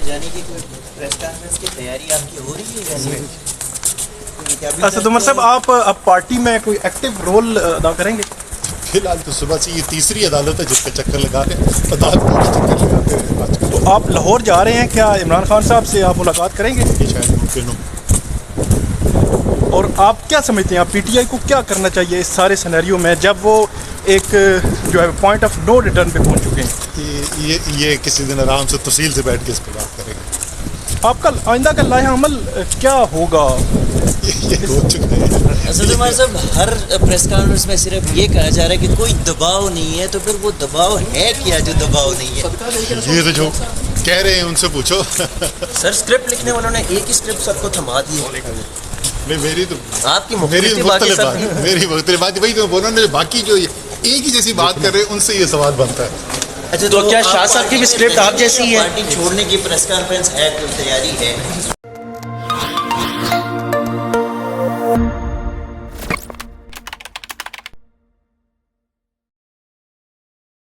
جانے کی کوئی پریس کانفرنس کی تیاری آپ کی ہو رہی ہے جیسے؟ اسد عمر صاحب آپ اب پارٹی میں کوئی ایکٹیو رول ادا کریں گے؟ فی الحال تو صبح سے یہ تیسری عدالت ہے جس پہ چکر لگا رہے ہیں، عدالت میں چکر لگاتے ہیں آج کل. تو آپ لاہور جا رہے ہیں، کیا عمران خان صاحب سے آپ ملاقات کریں گے؟ یہ شاید ممکن ہو. اور آپ کیا سمجھتے ہیں، آپ پی ٹی آئی کو کیا کرنا چاہیے اس سارے سینیریو میں جب وہ ایک جو ہے پوائنٹ آف نو ریٹرن پہ پہنچ چکے ہیں؟ یہ کسی دن آرام سے تفصیل سے بیٹھ کے اس پہ بات کریں گے. آپ کا آئندہ کا لائحہ عمل کیا ہوگا؟ یہ ہو چکا ہے. اسد عمر صاحب ہر پریس کانفرنس میں صرف یہ کہا جا رہا ہے کہ کوئی دباؤ نہیں ہے، تو پھر وہ دباؤ ہے کیا جو دباؤ نہیں ہے؟ یہ تو جو کہہ رہے ہیں ان سے پوچھو. سر اسکرپٹ لکھنے والوں نے ایک ہی اسکرپٹ سب کو تھما دی ہے. میری تو آپ کی میری مختلف باتیں مختلف سب بات میری مختلف بات وہی تو انہوں نے باقی جو ایک ہی جیسی بات کر رہے ہیں ان سے یہ سوال بنتا ہے. اچھا تو کیا شاہ صاحب کی بھی اسکرپٹ آپ جیسی ہے؟ پارٹی چھوڑنے کی پریس کانفرنس ہے، کوئی تیاری ہے؟